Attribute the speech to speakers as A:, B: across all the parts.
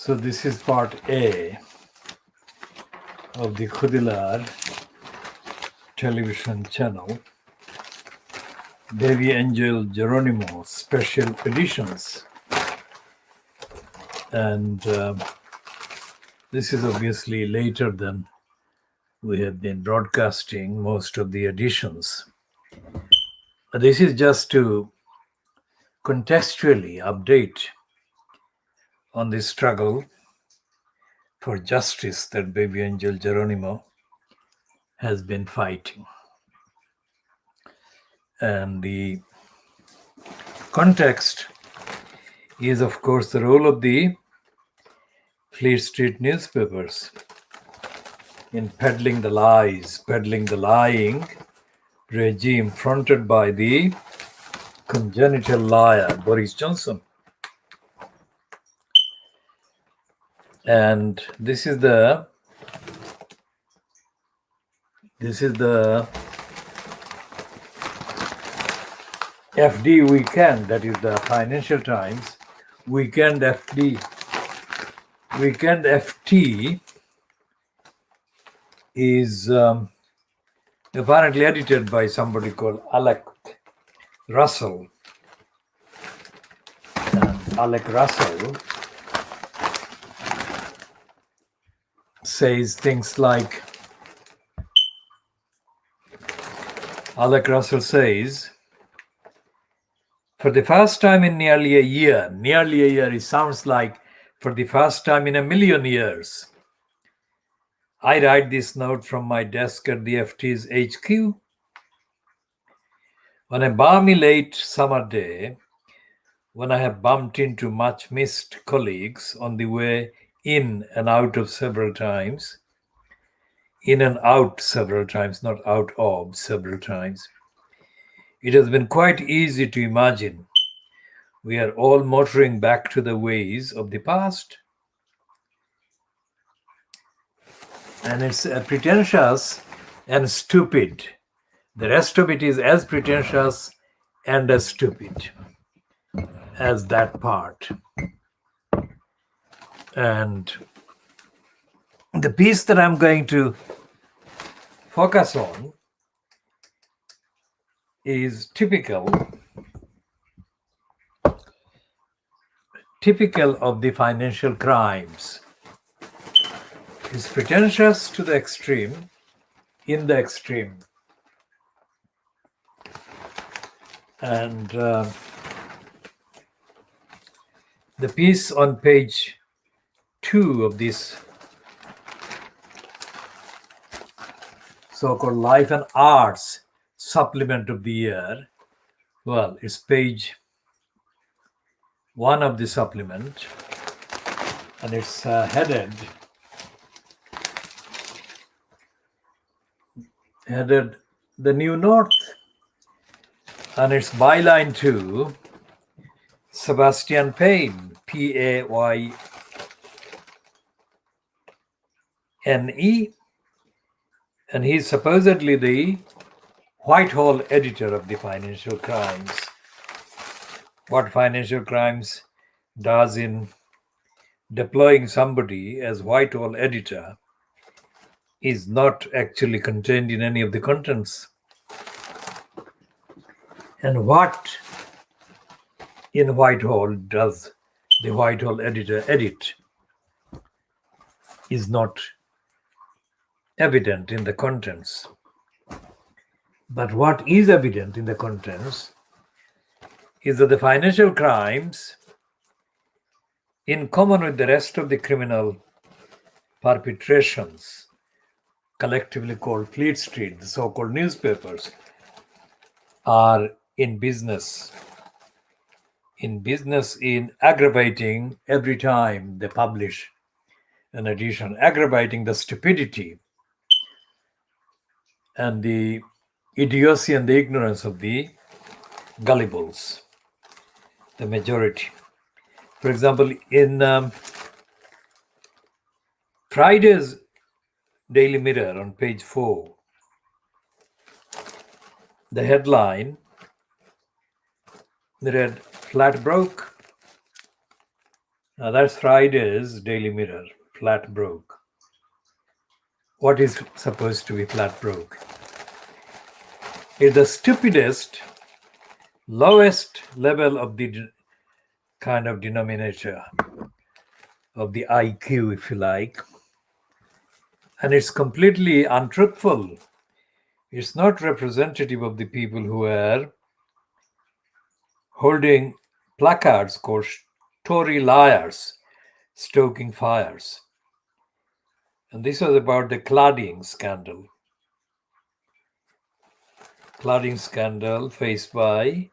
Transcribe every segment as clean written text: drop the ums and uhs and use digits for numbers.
A: So this is part A of the Khoodeelaar television channel, Baby Angel Geronimo special editions. And this is obviously later than we have been broadcasting most of the editions. This is just to contextually update on the struggle for justice that Baby Angel Geronimo has been fighting. And the context is, of course, the role of the Fleet Street newspapers in peddling the lies, peddling the lying regime fronted by the congenital liar, Boris Johnson. And this is the FD weekend, that is the Financial Times weekend FD. Weekend FT is apparently edited by somebody called Alec Russell. And Alec Russell says things like, for the first time in nearly a year, it sounds like for the first time in a million years, I write this note from my desk at the FT's HQ. On a balmy late summer day, when I have bumped into much missed colleagues on the way in and out several times, not out of several times, it has been quite easy to imagine we are all motoring back to the ways of the past. And it's pretentious and stupid. The rest of it is as pretentious and as stupid as that part. And the piece that I'm going to focus on is typical of the financial crimes. It's pretentious to the extreme, in the extreme. And the piece on page 2 of this so-called Life and Arts supplement of the year, well, it's page 1 of the supplement, and it's headed The New North, and it's byline to Sebastian Payne, Payne, and he's supposedly the Whitehall editor of the Financial Crimes. What Financial Crimes does in deploying somebody as Whitehall editor is not actually contained in any of the contents. And what in Whitehall does the Whitehall editor edit is not evident in the contents. But what is evident in the contents is that the Financial Crimes, in common with the rest of the criminal perpetrations, collectively called Fleet Street, the so-called newspapers, are in business in aggravating every time they publish an edition, aggravating the stupidity and the idiocy and the ignorance of the gullibles, the majority. For example, in Friday's Daily Mirror on page 4, the headline read, "Flat broke, That's Friday's Daily Mirror, flat broke. What is supposed to be flat broke? It's the stupidest, lowest level of the kind of denominator of the IQ, if you like. And it's completely untruthful. It's not representative of the people who are holding placards called Tory liars, stoking fires. And this was about the cladding scandal. Cladding scandal faced by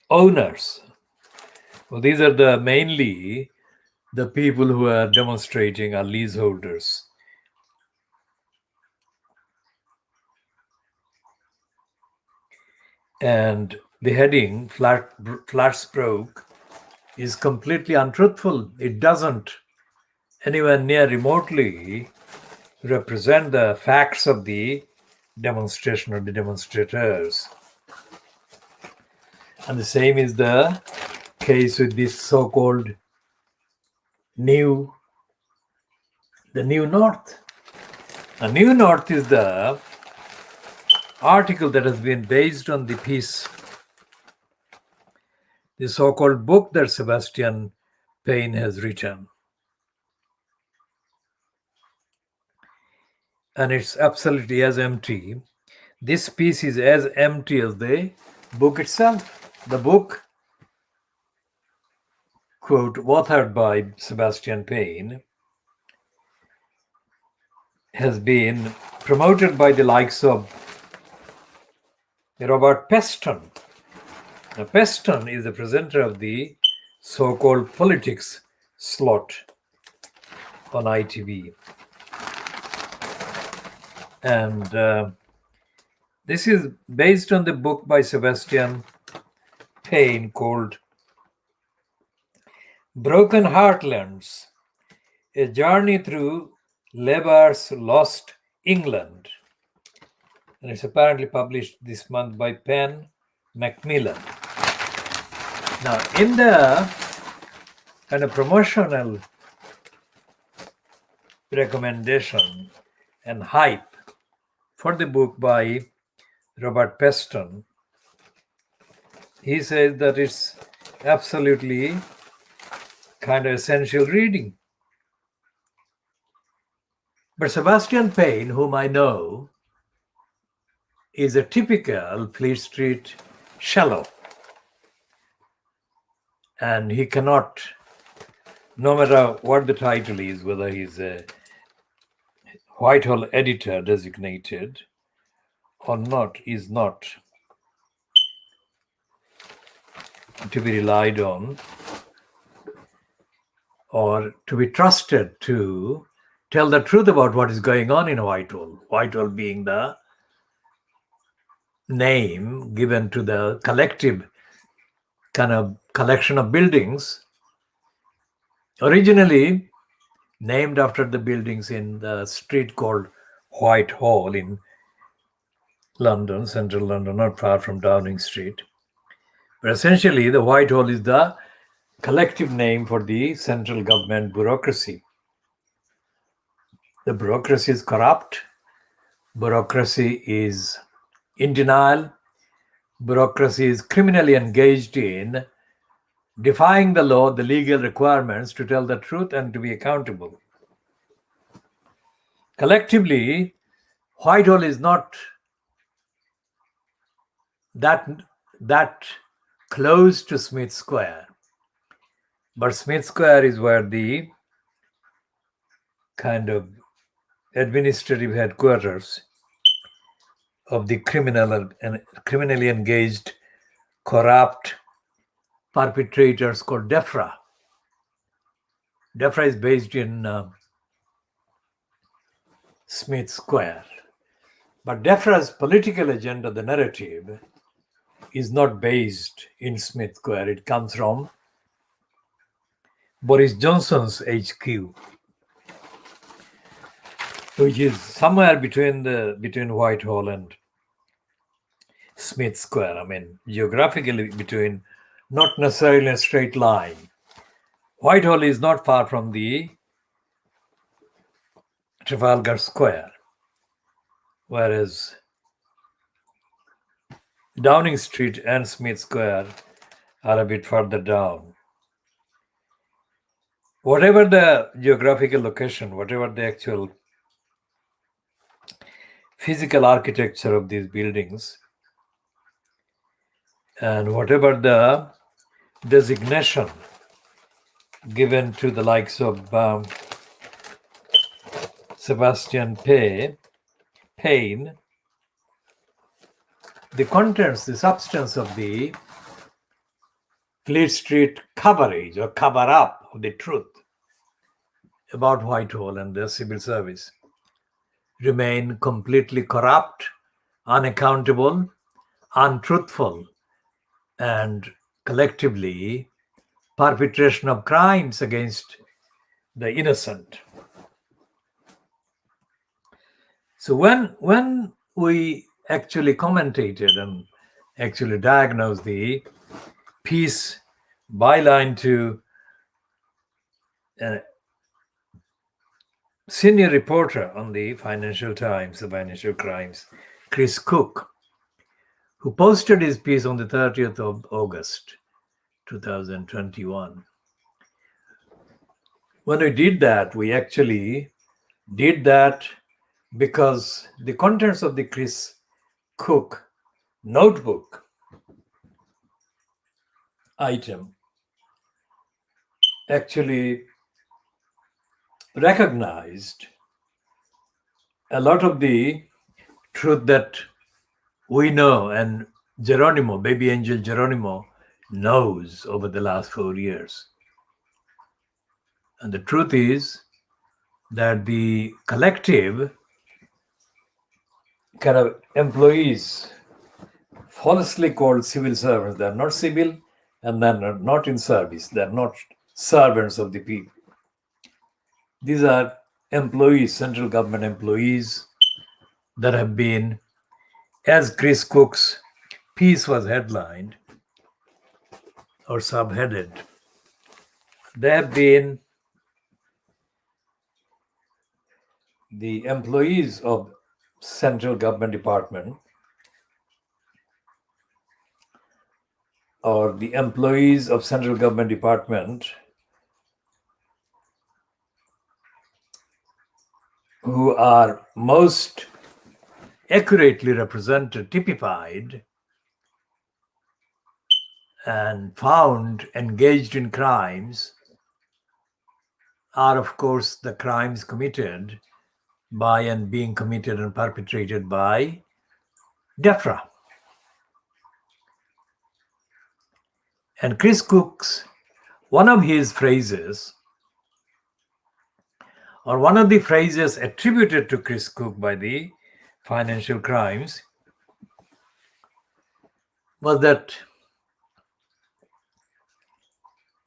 A: owners. Well, these are mainly the people who are demonstrating are leaseholders. And the heading, flats broke, is completely untruthful. It doesn't anywhere near remotely represent the facts of the demonstration or the demonstrators. And the same is the case with this so-called New North. The New North is the article that has been based on the piece, the so-called book that Sebastian Payne has written. And it's absolutely as empty. This piece is as empty as the book itself. The book, quote, authored by Sebastian Payne, has been promoted by the likes of Robert Peston. Now, Peston is the presenter of the so-called politics slot on ITV. And this is based on the book by Sebastian Payne called Broken Heartlands, A Journey Through Labour's Lost England. And it's apparently published this month by Penn Macmillan. Now, in the kind of promotional recommendation and hype for the book by Robert Peston, he says that it's absolutely kind of essential reading. But Sebastian Payne, whom I know, is a typical Fleet Street shallow. And he cannot, no matter what the title is, whether he's a Whitehall editor designated or not, is not to be relied on or to be trusted to tell the truth about what is going on in Whitehall. Whitehall being the name given to the collective kind of collection of buildings, originally named after the buildings in the street called Whitehall in London, central London, not far from Downing Street. But essentially, the Whitehall is the collective name for the central government bureaucracy. The bureaucracy is corrupt. Bureaucracy is in denial. Bureaucracy is criminally engaged in defying the law, the legal requirements to tell the truth and to be accountable. Collectively, Whitehall is not that close to Smith Square. But Smith Square is where the kind of administrative headquarters of the criminally engaged, corrupt perpetrators called DEFRA. DEFRA is based in Smith Square. But DEFRA's political agenda, the narrative, is not based in Smith Square. It comes from Boris Johnson's HQ, which is somewhere between Whitehall and Smith Square. I mean, geographically between, not necessarily in a straight line. Whitehall is not far from the Trafalgar Square, whereas Downing Street and Smith Square are a bit further down. Whatever the geographical location, whatever the actual physical architecture of these buildings, and whatever the designation given to the likes of Sebastian Payne, the contents, the substance of the Fleet Street coverage or cover up of the truth about Whitehall and the civil service remain completely corrupt, unaccountable, untruthful, and collectively perpetration of crimes against the innocent. So when we actually commentated and actually diagnosed the piece byline to a senior reporter on the Financial Times, the Financial Crimes, Chris Cook, who posted his piece on the 30th of August 2021. When we did that, we actually did that because the contents of the Chris Cook notebook item actually recognized a lot of the truth that we know and Geronimo, baby angel Geronimo, knows over the last 4 years. And the truth is that the collective kind of employees, falsely called civil servants, they're not civil and they're not in service, they're not servants of the people. These are employees, central government employees that have been, as Chris Cook's piece was headlined or subheaded, they have been the employees of central government department or the employees of central government department who are most accurately represented, typified, and found engaged in crimes are, of course, the crimes committed by and being committed and perpetrated by DEFRA. And Chris Cook's, one of his phrases, or one of the phrases attributed to Chris Cook by the Financial Crimes, was that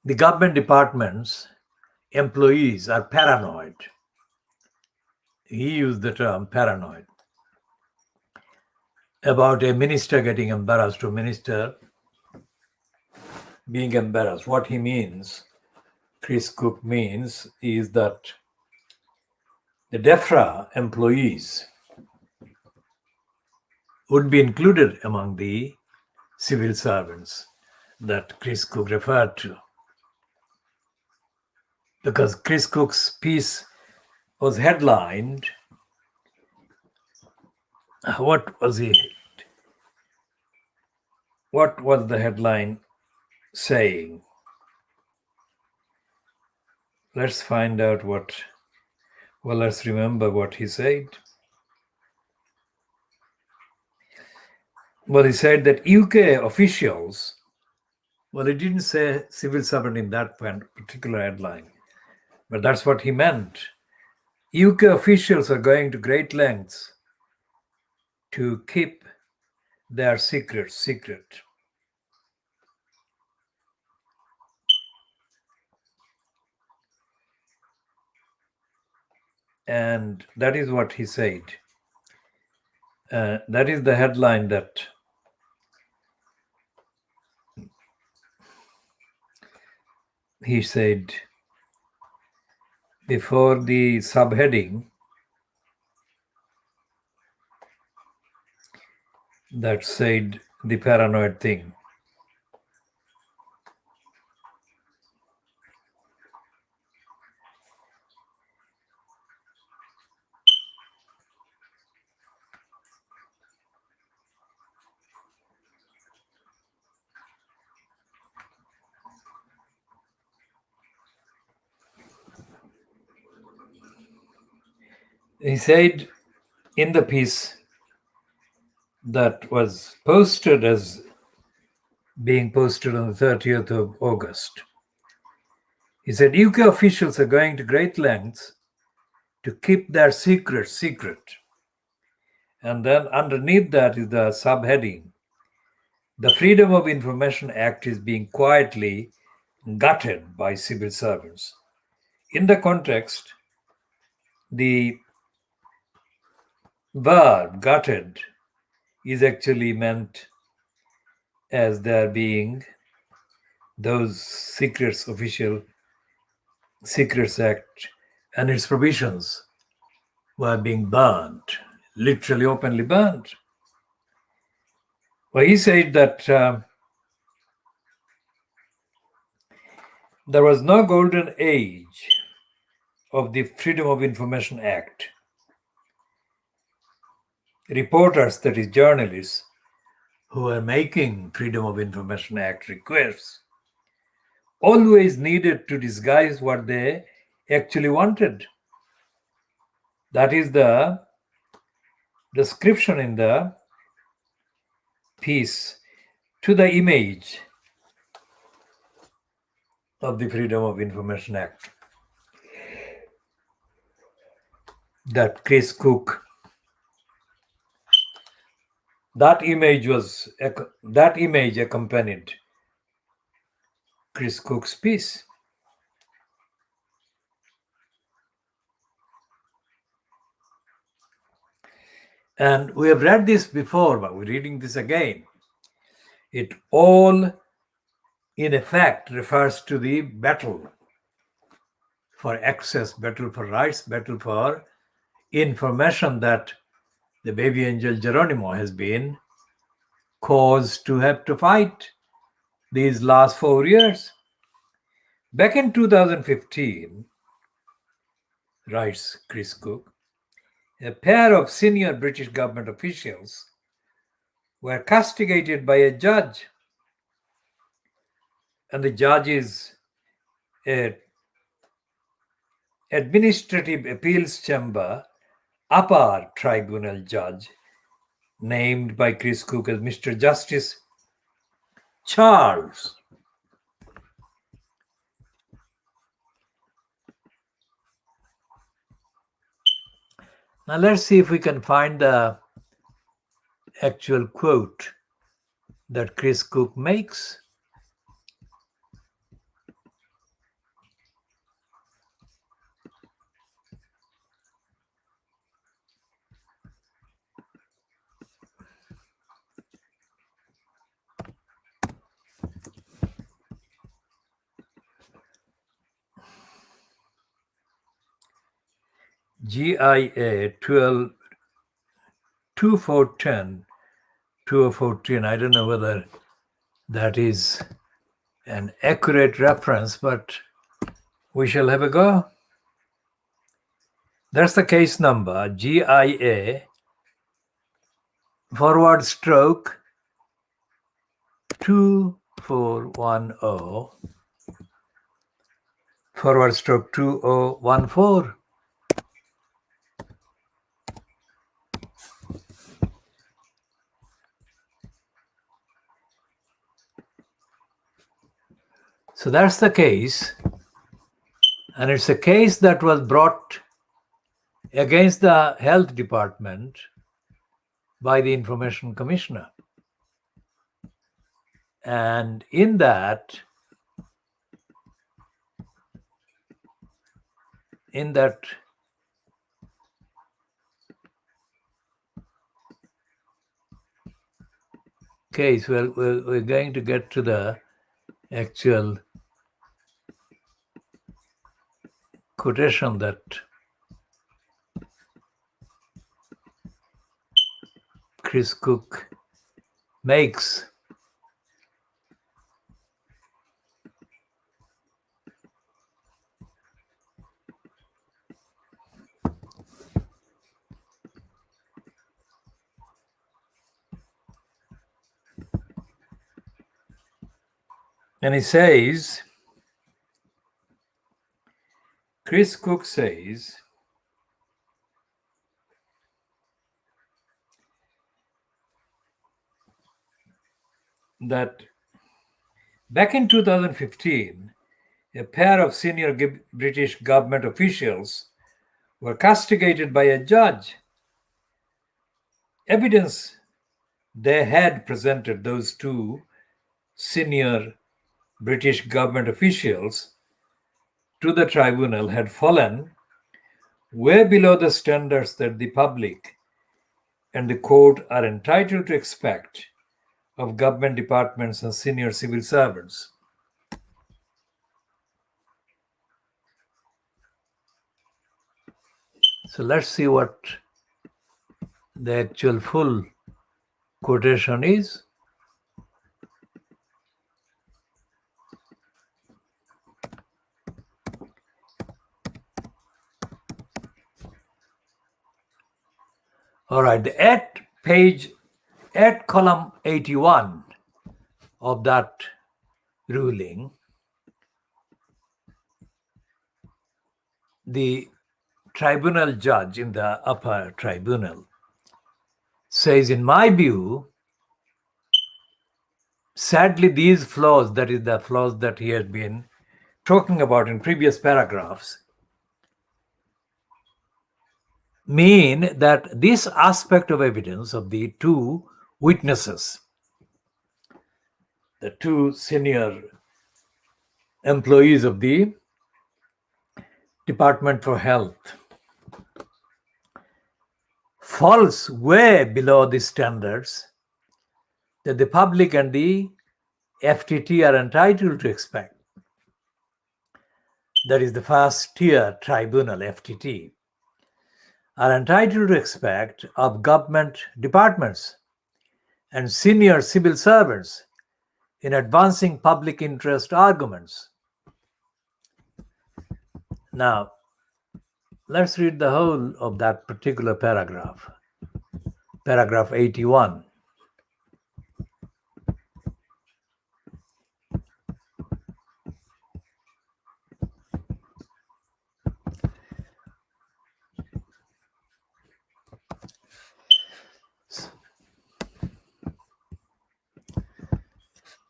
A: the government department's employees are paranoid. He used the term paranoid about a minister getting embarrassed, or minister being embarrassed. What he means, Chris Cook means, is that the DEFRA employees would be included among the civil servants that Chris Cook referred to. Because Chris Cook's piece was headlined, what was the headline saying? Let's find out let's remember what he said. Well, he said that UK officials, well, he didn't say civil servant in that particular headline, but that's what he meant. UK officials are going to great lengths to keep their secrets secret. And that is what he said. That is the headline that he said, before the subheading that said the paranoid thing. He said in the piece that was posted as being posted on the 30th of August, he said UK officials are going to great lengths to keep their secret secret. And then underneath that is the subheading. The Freedom of Information Act is being quietly gutted by civil servants. In the context, the verb gutted is actually meant as there being those secrets, official Secrets Act and its provisions were being burnt, literally openly burnt. Well, he said that there was no golden age of the Freedom of Information Act. Reporters, that is journalists, who were making Freedom of Information Act requests, always needed to disguise what they actually wanted. That is the description in the piece to the image of the Freedom of Information Act that Chris Cook, that image accompanied Chris Cook's piece. And we have read this before, but we're reading this again. It all, in effect, refers to the battle for access, battle for rights, battle for information that the baby angel Geronimo has been caused to have to fight these last 4 years. Back in 2015, writes Chris Cook, a pair of senior British government officials were castigated by a judge. And the judge is an administrative appeals chamber upper tribunal judge named by Chris Cook as Mr. Justice Charles. Now let's see if we can find the actual quote that Chris Cook makes. GIA 2410 2014. I don't know whether that is an accurate reference, but we shall have a go. That's the case number, GIA forward stroke 2410 forward stroke 2014. So that's the case, and it's a case that was brought against the health department by the information commissioner. And in that case, well, we're going to get to the actual quotation that Chris Cook makes. And he says, Chris Cook says that back in 2015, a pair of senior British government officials were castigated by a judge. Evidence they had presented, those two senior British government officials, to the tribunal had fallen way below the standards that the public and the court are entitled to expect of government departments and senior civil servants. So let's see what the actual full quotation is. All right, at column 81 of that ruling, the tribunal judge in the upper tribunal says, in my view, sadly, these flaws, that is the flaws that he had been talking about in previous paragraphs, mean that this aspect of evidence of the two witnesses, the two senior employees of the Department for Health, falls way below the standards that the public and the FTT are entitled to expect. That is, the first tier tribunal, FTT, are entitled to expect of government departments and senior civil servants in advancing public interest arguments. Now, let's read the whole of that particular paragraph, paragraph 81.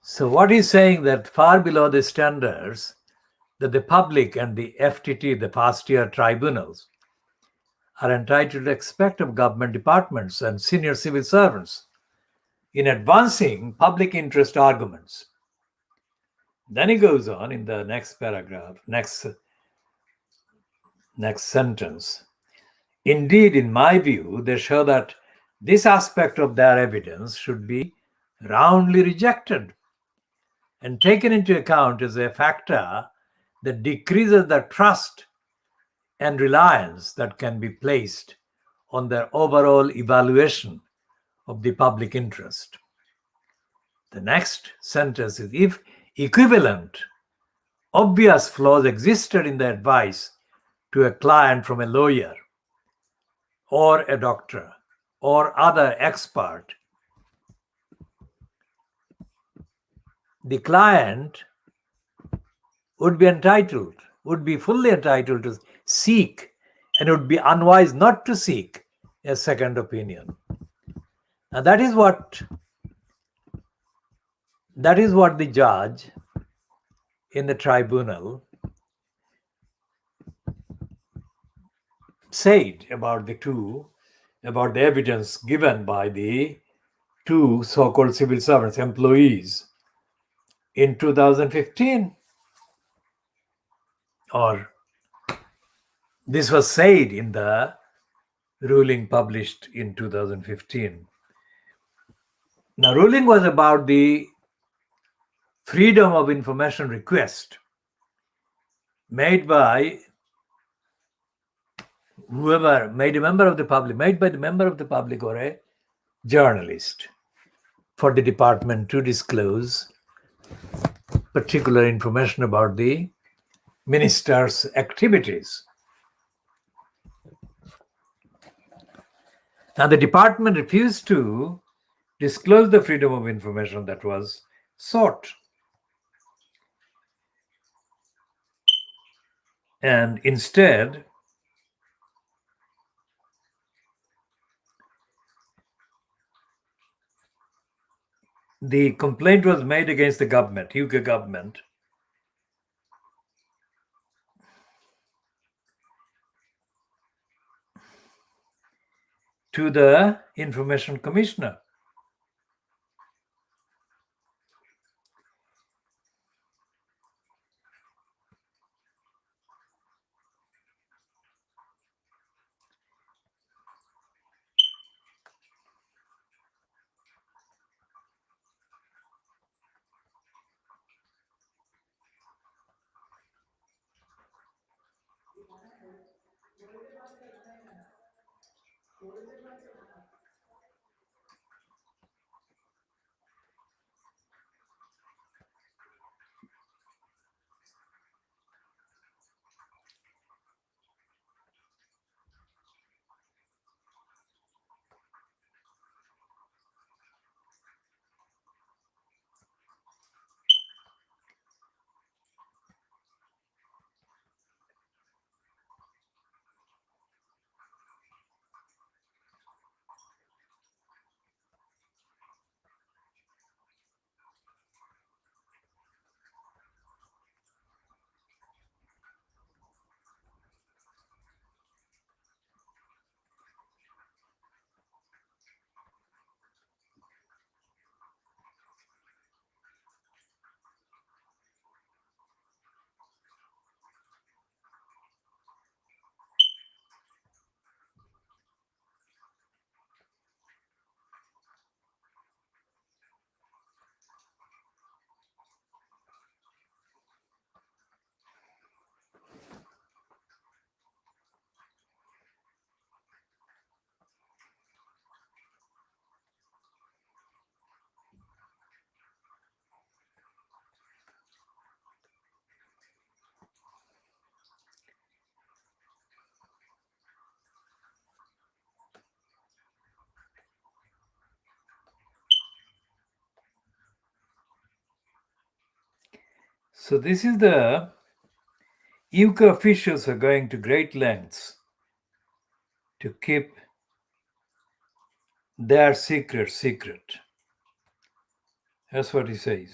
A: So what he's saying, that far below the standards that the public and the FTT, the first tier tribunals, are entitled to expect of government departments and senior civil servants in advancing public interest arguments. Then he goes on in the next paragraph, next sentence. Indeed, in my view, they show that this aspect of their evidence should be roundly rejected and taken into account as a factor that decreases the trust and reliance that can be placed on their overall evaluation of the public interest. The next sentence is, if equivalent, obvious flaws existed in the advice to a client from a lawyer or a doctor or other expert, the client would be fully entitled to seek, and it would be unwise not to seek a second opinion. And that is what the judge in the tribunal said about the evidence given by the two so-called civil servants, employees, in 2015. Or this was said in the ruling published in 2015. Now, ruling was about the freedom of information request made by whoever made a member of the public, made by the member of the public or a journalist, for the department to disclose particular information about the minister's activities. Now, the department refused to disclose the freedom of information that was sought. And instead, the complaint was made against the government, UK government, to the Information Commissioner. So this is the UK officials are going to great lengths to keep their secret secret. That's what he says.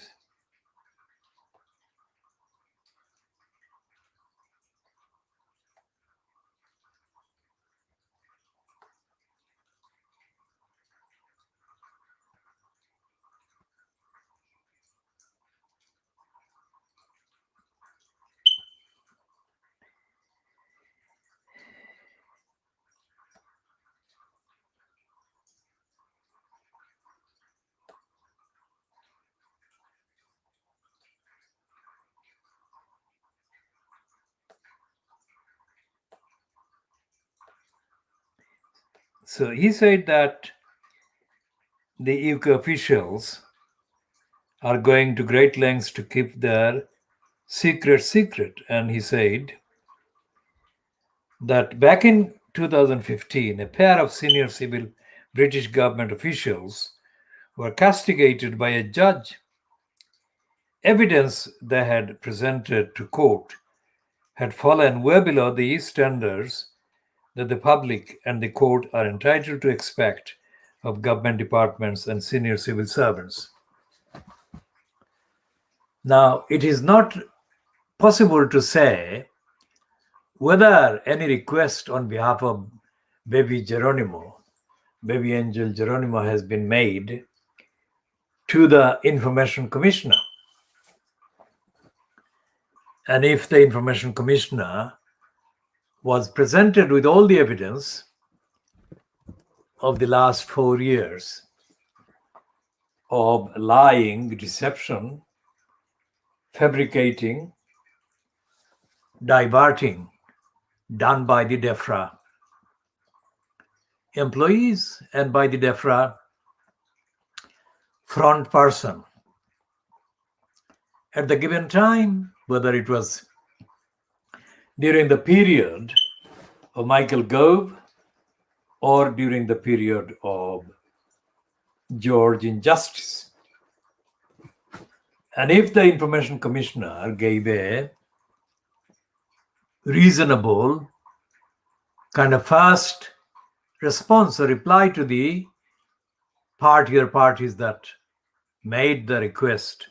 A: So he said that the UK officials are going to great lengths to keep their secret secret. And he said that back in 2015, a pair of senior civil British government officials were castigated by a judge. Evidence they had presented to court had fallen way below the standards that the public and the court are entitled to expect of government departments and senior civil servants. Now, it is not possible to say whether any request on behalf of baby angel Geronimo, has been made to the Information Commissioner. And if the Information Commissioner was presented with all the evidence of the last 4 years of lying, deception, fabricating, diverting, done by the DEFRA employees and by the DEFRA front person at the given time, whether it was during the period of Michael Gove or during the period of George Injustice. And if the Information Commissioner gave a reasonable kind of fast response or reply to the party or parties that made the request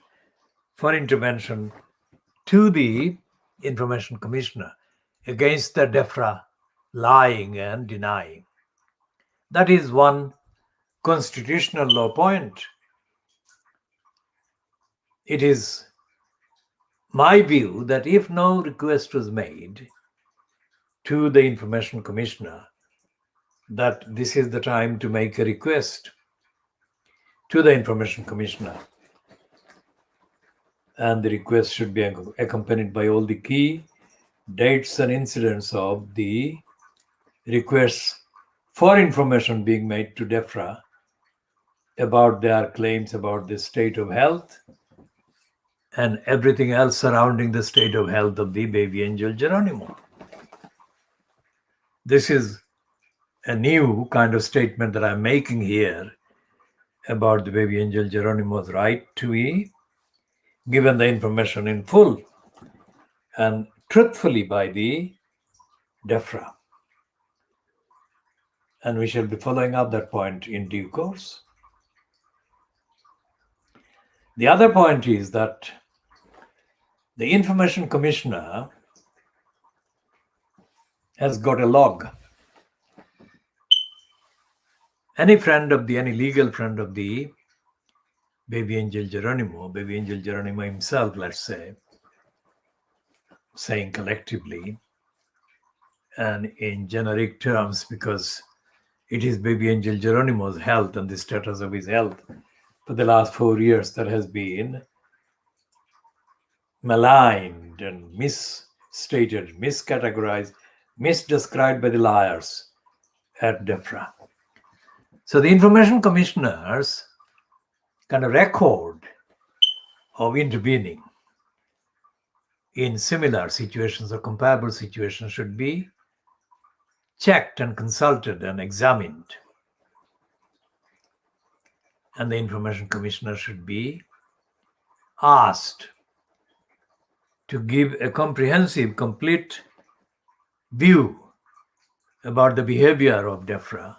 A: for intervention to the Information Commissioner against the DEFRA lying and denying. That is one constitutional law point. It is my view that if no request was made to the Information Commissioner, that this is the time to make a request to the Information Commissioner. And the request should be accompanied by all the key dates and incidents of the requests for information being made to DEFRA about their claims about the state of health and everything else surrounding the state of health of the baby angel Geronimo. This is a new kind of statement that I'm making here about the baby angel Geronimo's right to be given the information in full and truthfully by the DEFRA. And we shall be following up that point in due course. The other point is that the Information Commissioner has got a log. Any legal friend of the baby angel Geronimo himself, let's say, saying collectively and in generic terms, because it is baby angel Geronimo's health and the status of his health for the last 4 years that has been maligned and misstated, miscategorized, misdescribed by the liars at DEFRA. So the Information Commissioner's kind of record of intervening in similar situations or comparable situations should be checked and consulted and examined. And the Information Commissioner should be asked to give a comprehensive, complete view about the behavior of DEFRA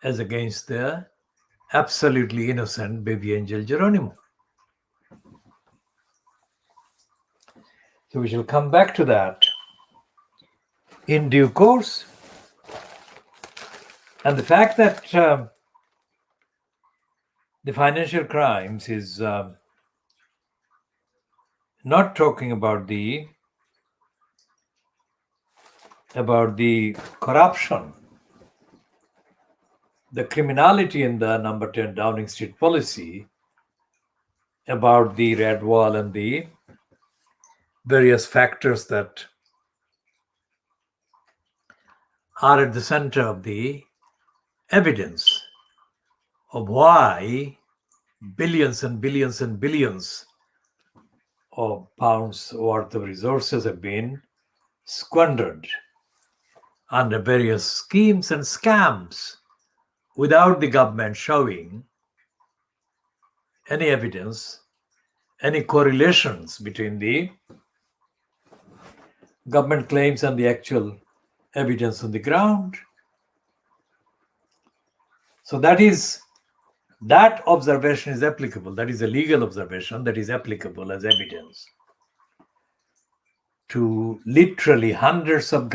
A: as against the absolutely innocent baby angel Geronimo. So we shall come back to that in due course. And the fact that the financial crimes is not talking about the corruption, the criminality in the number 10 Downing Street policy, about the red wall and the various factors that are at the center of the evidence of why billions and billions and billions of pounds worth of resources have been squandered under various schemes and scams without the government showing any evidence, any correlations between the government claims and the actual evidence on the ground. So that observation is applicable. That is a legal observation that is applicable as evidence to literally hundreds of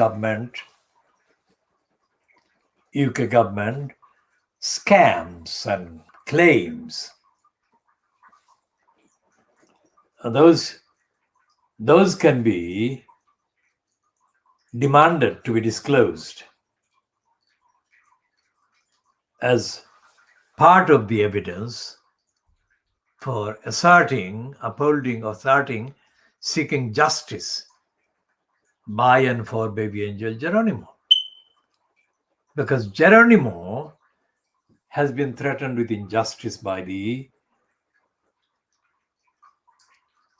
A: UK government scams and claims. And those can be demanded to be disclosed as part of the evidence for upholding, seeking justice by and for baby angel Geronimo. because Geronimo has been threatened with injustice by the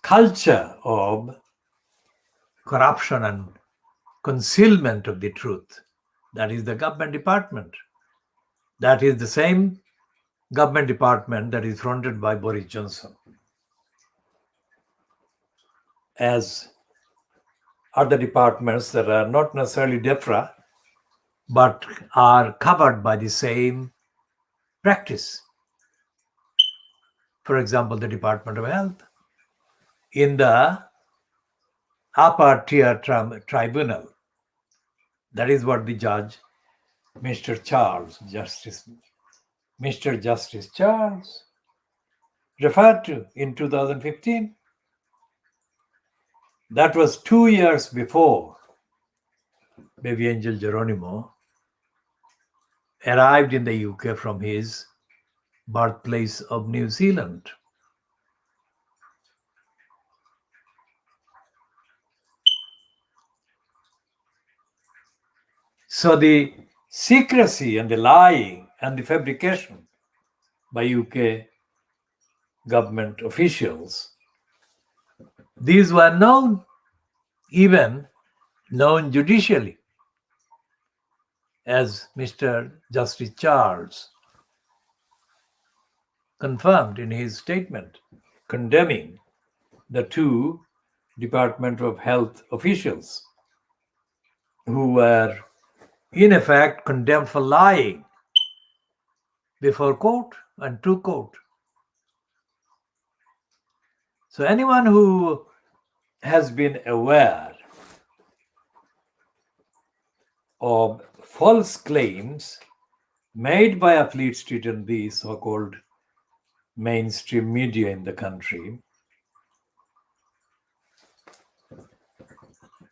A: culture of corruption and concealment of the truth. That is the government department. That is the same government department that is fronted by Boris Johnson, as other departments that are not necessarily DEFRA, but are covered by the same practice. For example, the Department of Health. In the upper tier tribunal, that is what the judge, Mr. Justice Charles, referred to in 2015. That was 2 years before Baby Angel Geronimo arrived in the UK from his birthplace of New Zealand. So the secrecy and the lying and the fabrication by UK government officials, these were known, even known judicially, as Mr. Justice Charles confirmed in his statement condemning the two Department of Health officials who were in effect condemned for lying before court and to court. So anyone who has been aware of false claims made by a Fleet Street and the so-called mainstream media in the country,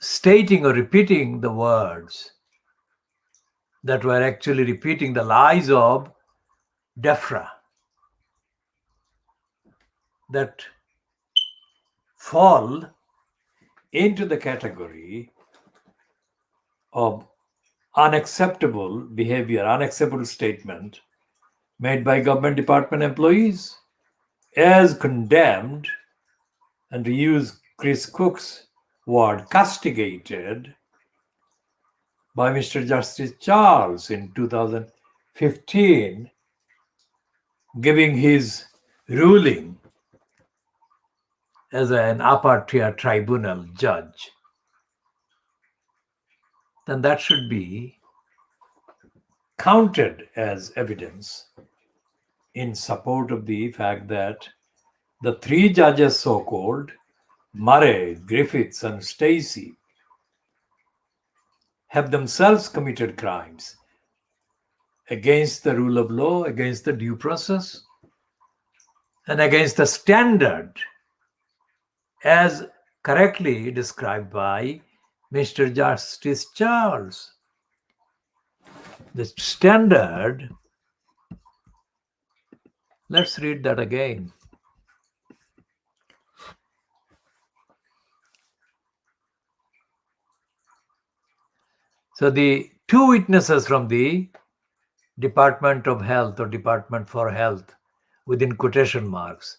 A: stating or repeating the words that were actually repeating the lies of DEFRA, that fall into the category of unacceptable behavior, unacceptable statement made by government department employees, as condemned, and to use Chris Cook's word, castigated by Mr. Justice Charles in 2015, giving his ruling as an upper tier tribunal judge, then that should be counted as evidence in support of the fact that the three judges, so-called Murray, Griffiths, and Stacey, have themselves committed crimes against the rule of law, against the due process, and against the standard as correctly described by Mr. Justice Charles. The standard, let's read that again. So the two witnesses from the Department of Health or Department for Health, within quotation marks,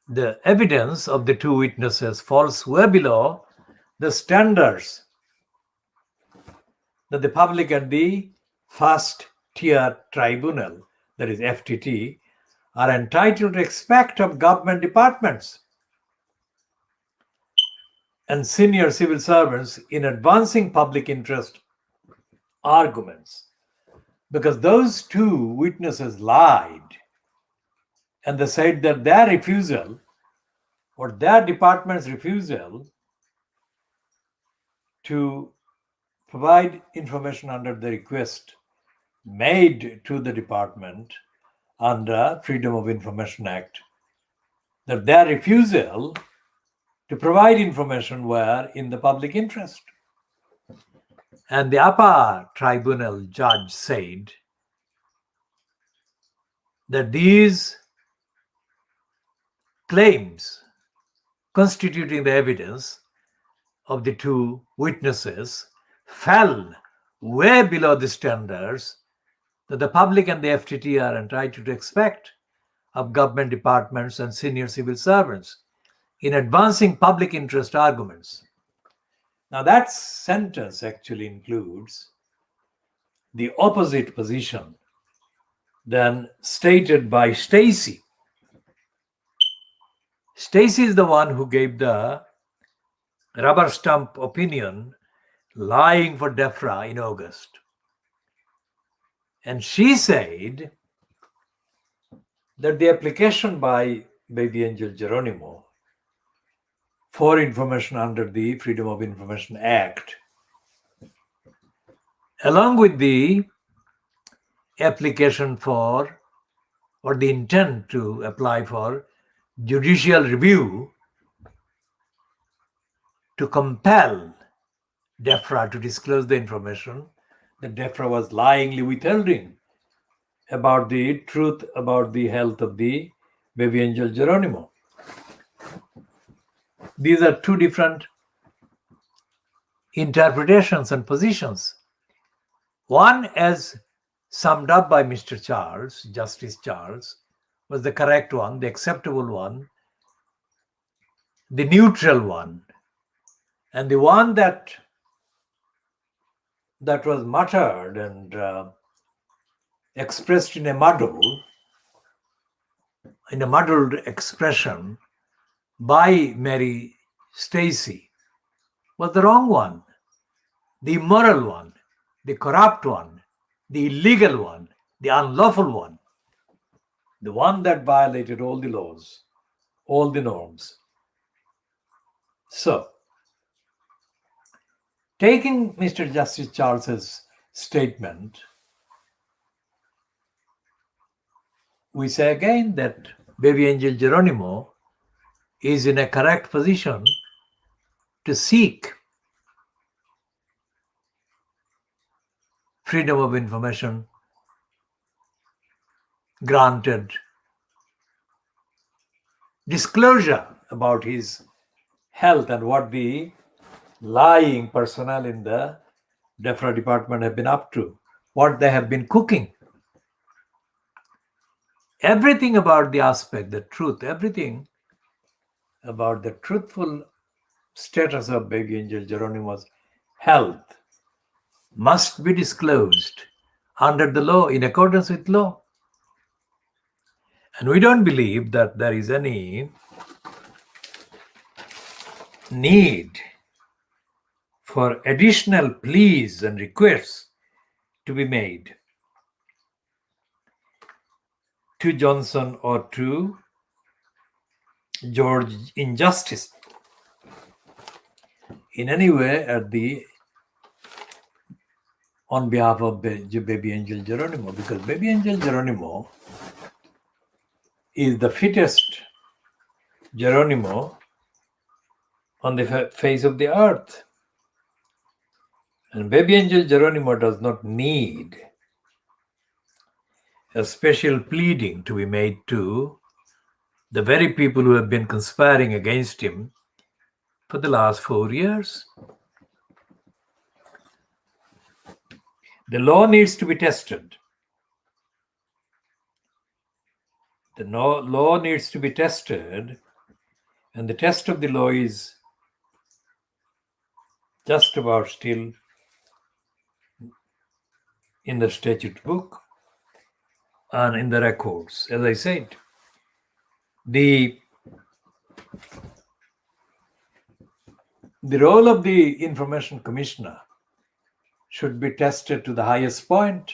A: the evidence of the two witnesses falls way below the standards that the public and the first tier tribunal, that is FTT, are entitled to expect of government departments and senior civil servants in advancing public interest arguments. Because those two witnesses lied, and they said that their refusal or their department's refusal to provide information under the request made to the department under Freedom of Information Act, that their refusal to provide information were in the public interest. And the upper tribunal judge said that these claims constituting the evidence of the two witnesses fell way below the standards that the public and the FTT are entitled to expect of government departments and senior civil servants in advancing public interest arguments. Now, that sentence actually includes the opposite position than stated by Stacy. Stacy is the one who gave the rubber stamp opinion lying for DEFRA in August. And she said that the application by Baby Angel Geronimo for information under the Freedom of Information Act, along with the application for, or the intent to apply for, judicial review to compel DEFRA to disclose the information that DEFRA was lyingly withholding about the truth about the health of the Baby Angel Geronimo. These are two different interpretations and positions. One, as summed up by Mr. Charles, Justice Charles, was the correct one, the acceptable one, the neutral one, and the one that was muttered and expressed in a muddled expression by Mary Stacy was the wrong one, the immoral one, the corrupt one, the illegal one, the unlawful one, the one that violated all the laws, all the norms. So, taking Mr. Justice Charles's statement, we say again that Baby Angel Geronimo is in a correct position to seek freedom of information granted, disclosure about his health and what the lying personnel in the DEFRA department have been up to, what they have been cooking. Everything about the aspect, the truth, everything about the truthful status of Baby Angel Geronimo's health must be disclosed under the law, in accordance with law. And we don't believe that there is any need for additional pleas and requests to be made to Johnson or to George Injustice in any way on behalf of Baby Angel Geronimo, because Baby Angel Geronimo is the fittest Geronimo on the face of the earth. And Baby Angel Geronimo does not need a special pleading to be made to the very people who have been conspiring against him for the last 4 years. The law needs to be tested. The law needs to be tested, and the test of the law is just about still in the statute book and in the records. As I said, the role of the Information Commissioner should be tested to the highest point.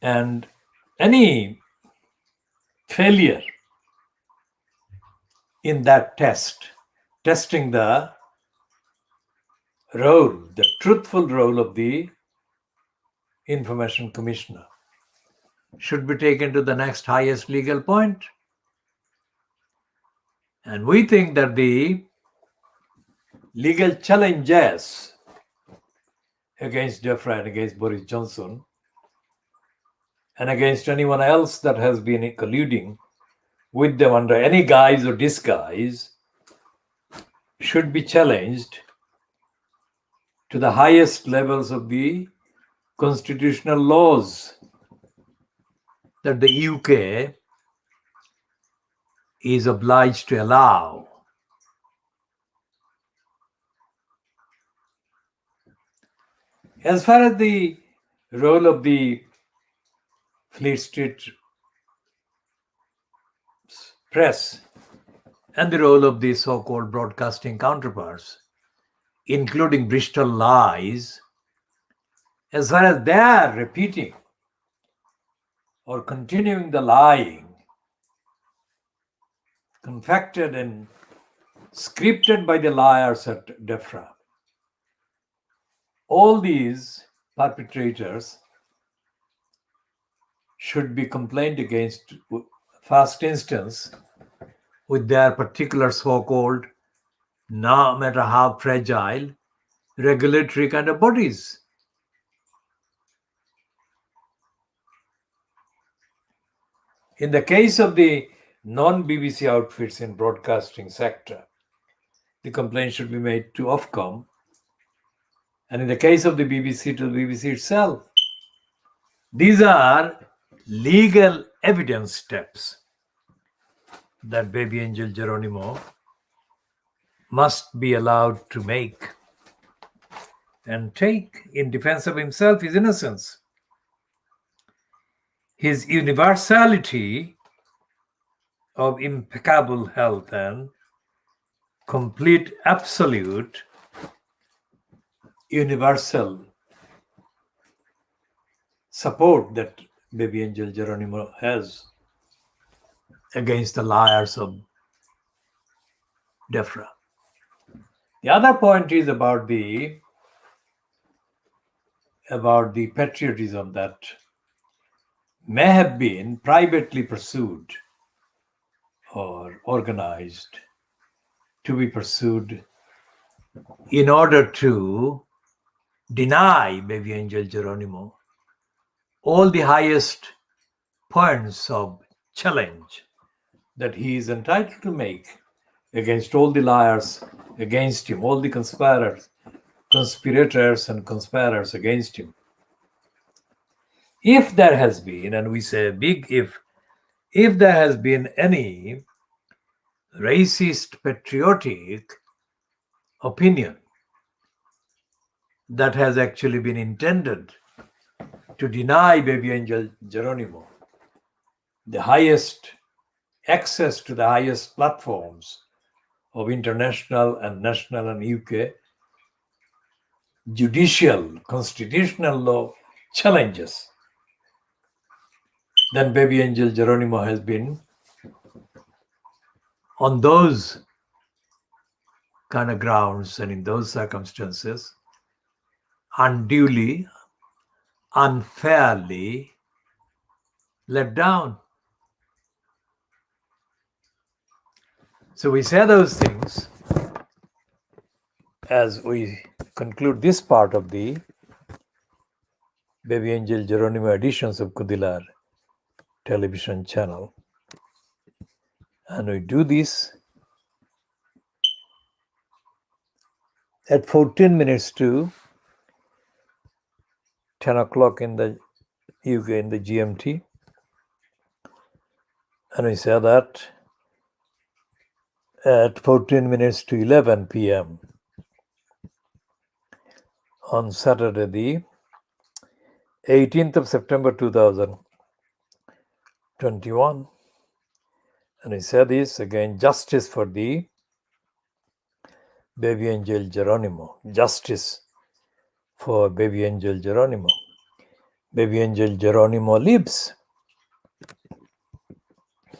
A: And any failure in that testing the role, the truthful role of the Information Commissioner, should be taken to the next highest legal point. And we think that the legal challenges against DEFRA and against Boris Johnson and against anyone else that has been colluding with them under any guise or disguise should be challenged to the highest levels of the constitutional laws that the UK is obliged to allow. As far as the role of the Fleet Street press and the role of the so-called broadcasting counterparts, including Bristol lies, as far as they are repeating or continuing the lying, confected and scripted by the liars at DEFRA, all these perpetrators should be complained against first instance with their particular so-called, no matter how fragile, regulatory kind of bodies. In the case of the non-BBC outfits in broadcasting sector, the complaint should be made to Ofcom, and in the case of the BBC, to the BBC itself. These are legal evidence steps that Baby Angel Geronimo must be allowed to make and take in defense of himself, his innocence, his universality of impeccable health and complete, absolute, universal support that Baby Angel Geronimo has against the liars of DEFRA. The other point is about the patriotism that may have been privately pursued or organized to be pursued in order to deny Baby Angel Geronimo all the highest points of challenge that he is entitled to make against all the liars against him, all the conspirators and conspirators against him. If there has been, and we say a big if there has been any racist, patriotic opinion that has actually been intended to deny Baby Angel Geronimo the highest access to the highest platforms of international and national and UK judicial, constitutional law challenges, then Baby Angel Geronimo has been, on those kind of grounds and in those circumstances, unduly, unfairly let down. So we say those things as we conclude this part of the Baby Angel Geronimo editions of KhoodeelaR television channel. And we do this at 14 minutes to 10 o'clock in the UK in the GMT. And we say that at 14 minutes to 11 p.m. on Saturday, the 18th of September 2021. And we say this again, justice for the Baby Angel Geronimo. Justice for Baby Angel Geronimo. Baby Angel Geronimo lives.